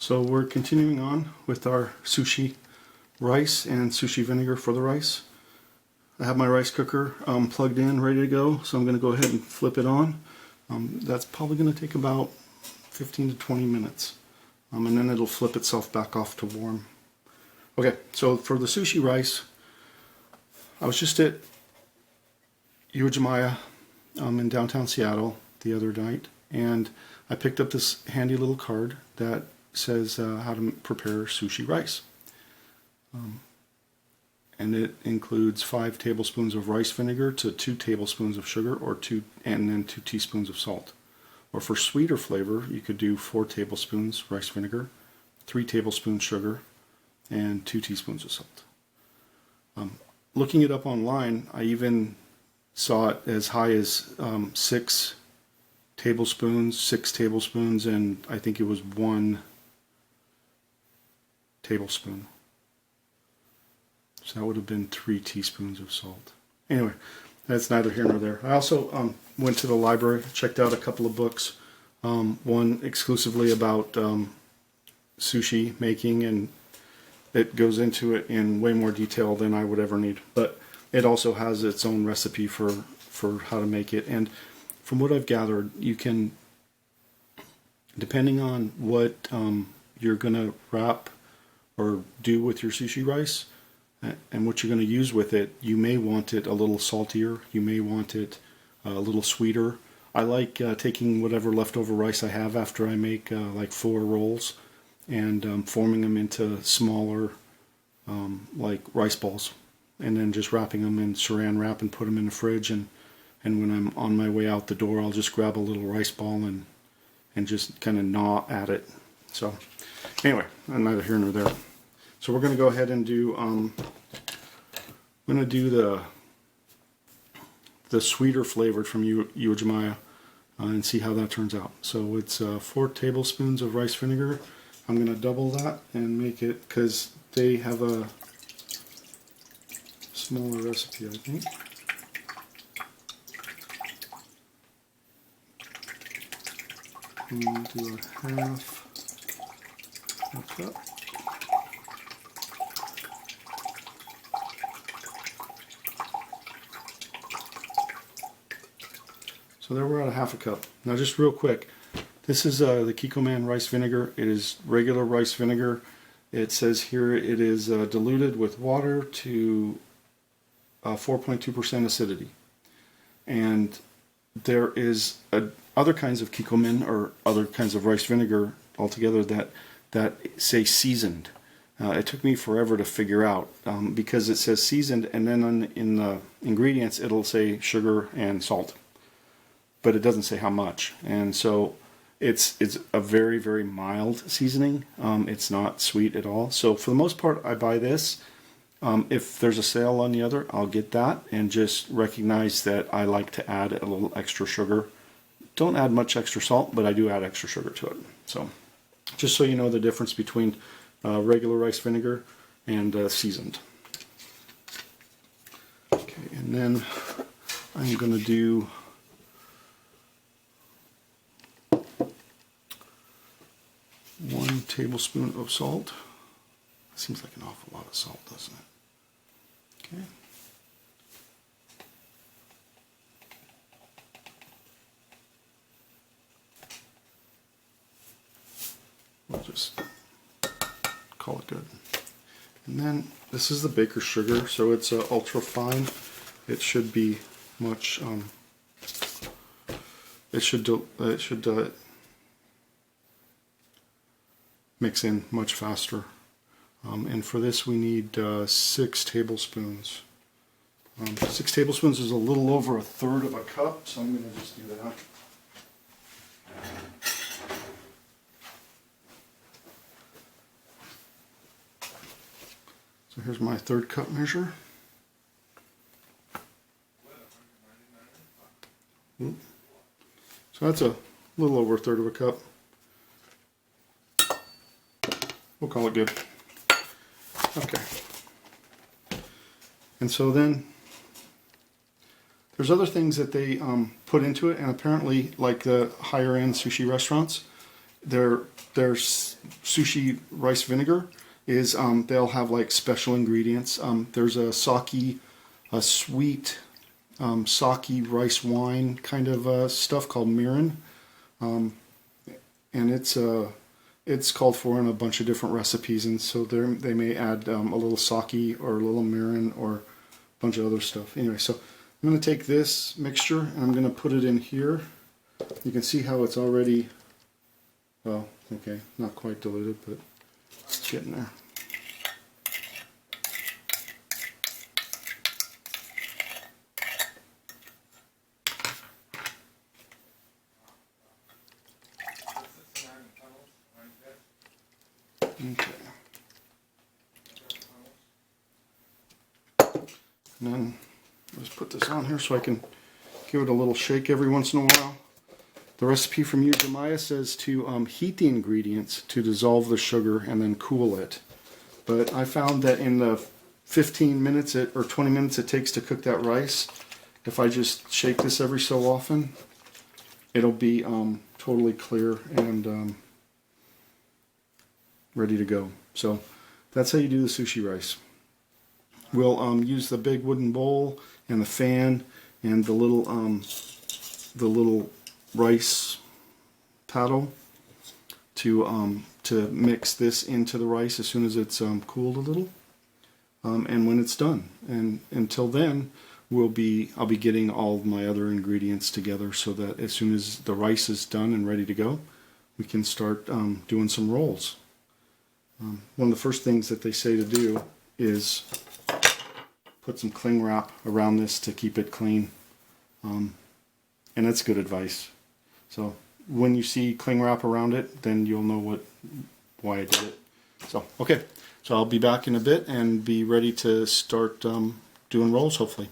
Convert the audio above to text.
So we're continuing on with our sushi rice and sushi vinegar for the rice. I have my rice cooker plugged in, ready to go, so I'm going to go ahead and flip it on. That's probably going to take about 15 to 20 minutes, and then it'll flip itself back off to warm. Okay, so for the sushi rice, I was just at Uwajimaya in downtown Seattle the other night, and I picked up this handy little card that says how to prepare sushi rice. And it includes 5 tablespoons of rice vinegar to 2 tablespoons of sugar, and then 2 teaspoons of salt. Or for sweeter flavor, you could do 4 tablespoons rice vinegar, 3 tablespoons sugar, and 2 teaspoons of salt. Looking it up online, I even saw it as high as 6 tablespoons, and I think it was 1 tablespoon. So that would have been 3 teaspoons of salt. Anyway, that's neither here nor there. I also went to the library, checked out a couple of books. One exclusively about sushi making, and it goes into it in way more detail than I would ever need. But it also has its own recipe for how to make it. And from what I've gathered, you can, depending on what you're going to wrap or do with your sushi rice and what you're going to use with it, you may want it a little saltier, you may want it a little sweeter. I like taking whatever leftover rice I have after I make like 4 rolls and forming them into smaller like rice balls, and then just wrapping them in saran wrap and put them in the fridge, and when I'm on my way out the door, I'll just grab a little rice ball and just kind of gnaw at it. So anyway, neither here nor there. So we're going to go ahead and do I'm going to do the sweeter flavored from Uwajimaya and see how that turns out. So it's 4 tablespoons of rice vinegar. I'm going to double that and make it, because they have a smaller recipe, I think. And do a half cup. So there we're at a half a cup. Now just real quick, this is the Kikkoman rice vinegar. It is regular rice vinegar. It says here it is diluted with water to 4.2% acidity. And there is other kinds of Kikkoman or other kinds of rice vinegar altogether that say seasoned. It took me forever to figure out because it says seasoned, and then in the ingredients it'll say sugar and salt, but it doesn't say how much. And so it's a very, very mild seasoning. It's not sweet at all. So for the most part, I buy this. If there's a sale on the other, I'll get that, and just recognize that I like to add a little extra sugar. Don't add much extra salt, but I do add extra sugar to it. So just so you know the difference between regular rice vinegar and seasoned. Okay, and then I'm going to do one tablespoon of salt. Seems like an awful lot of salt, doesn't it? Okay. We'll just call it good. And then this is the baker's sugar, so it's ultra fine. It should be much. It should mix in much faster. And for this we need 6 tablespoons. 6 tablespoons is a little over 1/3 of a cup, so I'm going to just do that. So here's my 1/3 cup measure. So that's a little over 1/3 of a cup. We'll call it good. Okay. And so then there's other things that they put into it, and apparently, like the higher end sushi restaurants, their sushi rice vinegar is they'll have like special ingredients. There's a sweet sake rice wine kind of stuff called mirin, and it's called for in a bunch of different recipes, and so they may add a little sake or a little mirin or a bunch of other stuff. Anyway, so I'm going to take this mixture and I'm going to put it in here. You can see how it's already, well, okay, not quite diluted, but it's getting there. Okay. And then let's put this on here so I can give it a little shake every once in a while. The recipe from Jeremiah says to heat the ingredients to dissolve the sugar and then cool it. But I found that in the 15 minutes or 20 minutes it takes to cook that rice, if I just shake this every so often, it'll be totally clear and ready to go. So that's how you do the sushi rice. We'll use the big wooden bowl and the fan and the little rice paddle to mix this into the rice as soon as it's cooled a little, and when it's done. And until then, I'll be getting all of my other ingredients together so that as soon as the rice is done and ready to go, we can start doing some rolls. One of the first things that they say to do is put some cling wrap around this to keep it clean, and that's good advice. So when you see cling wrap around it, then you'll know why I did it. So okay, so I'll be back in a bit and be ready to start doing rolls hopefully.